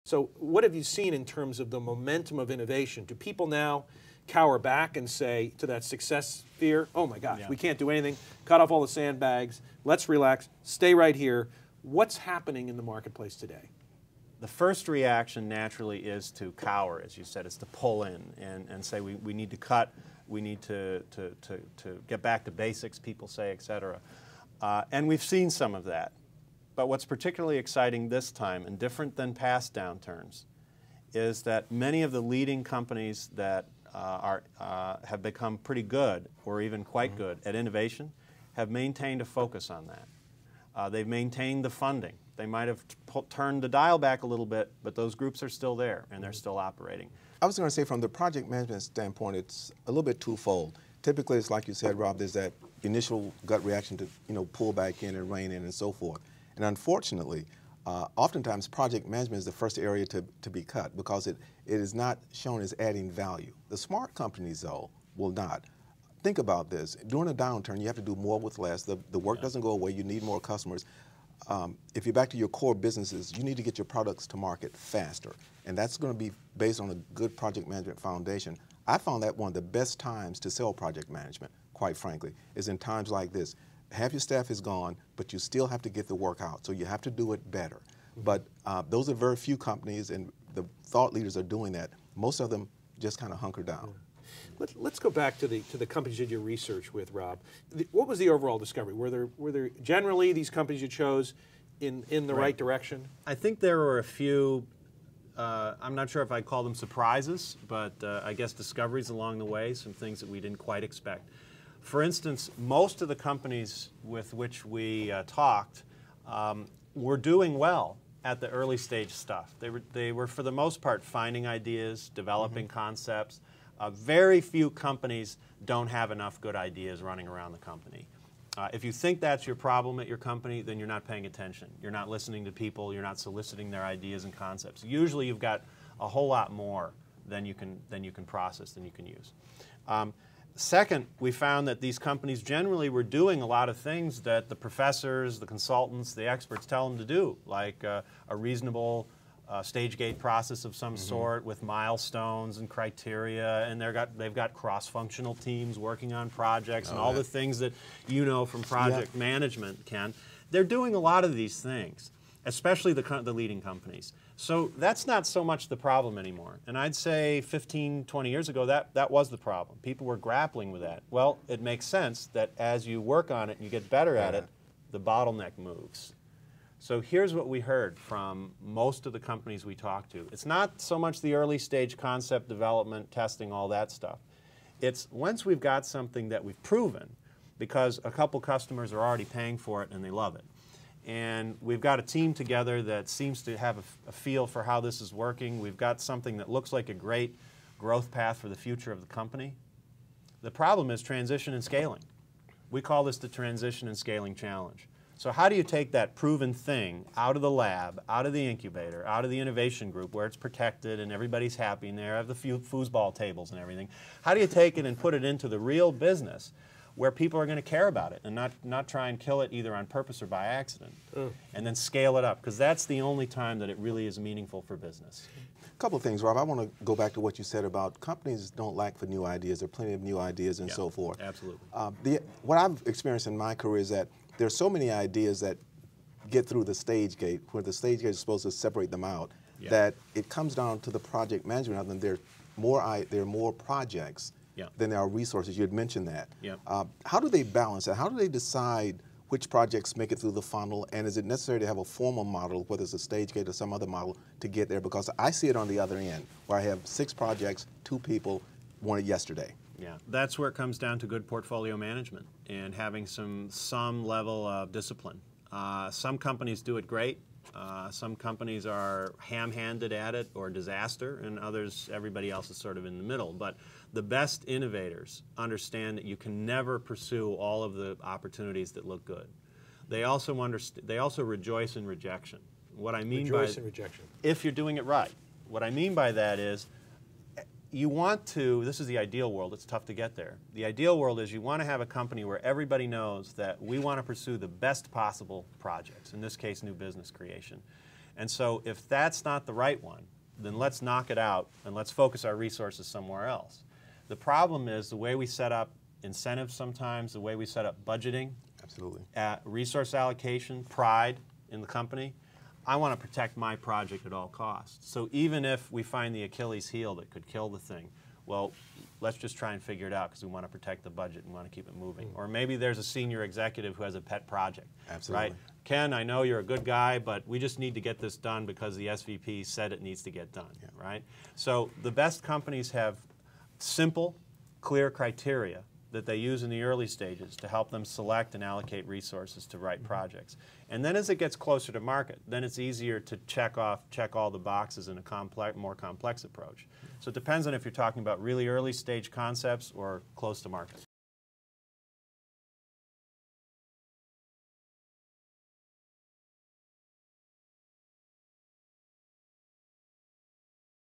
So what have you seen in terms of the momentum of innovation? Do people now cower back and say to that success fear, oh my gosh, we can't do anything, cut off all the sandbags, let's relax, stay right here. What's happening in the marketplace today? The first reaction naturally is to cower, as you said, is to pull in and say we need to cut, we need to get back to basics, people say, et cetera. And we've seen some of that. But what's particularly exciting this time, and different than past downturns, is that many of the leading companies that have become pretty good, or even quite good, at innovation, have maintained a focus on that. They've maintained the funding. They might have turned the dial back a little bit, but those groups are still there, and they're still operating. I was going to say, from the project management standpoint, it's a little bit twofold. Typically, it's like you said, Rob, there's that initial gut reaction to, pull back in and rein in and so forth. And unfortunately, oftentimes project management is the first area to be cut because it is not shown as adding value. The smart companies, though, will not. Think about this. During a downturn, you have to do more with less. The work doesn't go away. You need more customers. If you're back to your core businesses, you need to get your products to market faster. And that's going to be based on a good project management foundation. I found that one of the best times to sell project management, quite frankly, is in times like this. Half your staff is gone, but you still have to get the work out, so you have to do it better. But those are very few companies, and the thought leaders are doing that. Most of them just kind of hunker down. Let's go back to the companies you did your research with, Rob. What was the overall discovery? Were there generally these companies you chose in the right direction? I think there were a few. I'm not sure if I'd call them surprises, but I guess discoveries along the way, some things that we didn't quite expect. For instance, most of the companies with which we talked were doing well at the early stage stuff. They were for the most part finding ideas, developing concepts. Very few companies don't have enough good ideas running around the company. If you think that's your problem at your company, then you're not paying attention. You're not listening to people. You're not soliciting their ideas and concepts. Usually you've got a whole lot more than you can process, than you can use. Second, we found that these companies generally were doing a lot of things that the professors, the consultants, the experts tell them to do, like a reasonable stage gate process of some sort with milestones and criteria, and they've got cross-functional teams working on projects and all the things that you know from project management, Ken. They're doing a lot of these things, especially the leading companies. So that's not so much the problem anymore. And I'd say 15, 20 years ago, that was the problem. People were grappling with that. Well, it makes sense that as you work on it and you get better at it, the bottleneck moves. So here's what we heard from most of the companies we talked to. It's not so much the early stage concept development, testing, all that stuff. It's once we've got something that we've proven, because a couple customers are already paying for it and they love it, and we've got a team together that seems to have a feel for how this is working. We've got something that looks like a great growth path for the future of the company. The problem is transition and scaling. We call this the transition and scaling challenge. So how do you take that proven thing out of the lab, out of the incubator, out of the innovation group where it's protected and everybody's happy and they have the foosball tables and everything? How do you take it and put it into the real business where people are going to care about it and not try and kill it either on purpose or by accident, and then scale it up, because that's the only time that it really is meaningful for business. A couple of things, Rob. I want to go back to what you said about companies don't lack for new ideas. There are plenty of new ideas and so forth. Absolutely. What I've experienced in my career is that there are so many ideas that get through the stage gate, where the stage gate is supposed to separate them out, that it comes down to the project management. And there are more projects than there are resources. You had mentioned that. How do they balance that? How do they decide which projects make it through the funnel, and is it necessary to have a formal model, whether it's a stage gate or some other model, to get there? Because I see it on the other end, where I have 6 projects, 2 people, want it yesterday. Yeah, that's where it comes down to good portfolio management and having some level of discipline. Some companies do it great. Some companies are ham-handed at it or disaster, and others, everybody else is sort of in the middle. But the best innovators understand that you can never pursue all of the opportunities that look good. They also rejoice in rejection. What I mean rejoice in rejection. If you're doing it right. What I mean by that is you want to, this is the ideal world, it's tough to get there. The ideal world is you want to have a company where everybody knows that we want to pursue the best possible projects, in this case new business creation. And so if that's not the right one, then let's knock it out and let's focus our resources somewhere else. The problem is the way we set up incentives sometimes, the way we set up budgeting, Absolutely. Resource allocation, pride in the company. I want to protect my project at all costs. So even if we find the Achilles heel that could kill the thing, well, let's just try and figure it out because we want to protect the budget and want to keep it moving. Or maybe there's a senior executive who has a pet project. Absolutely. Right? Ken, I know you're a good guy, but we just need to get this done because the SVP said it needs to get done. Yeah. Right? So the best companies have simple, clear criteria that they use in the early stages to help them select and allocate resources to right projects. And then as it gets closer to market, then it's easier to check all the boxes in a more complex approach. So it depends on if you're talking about really early stage concepts or close to market.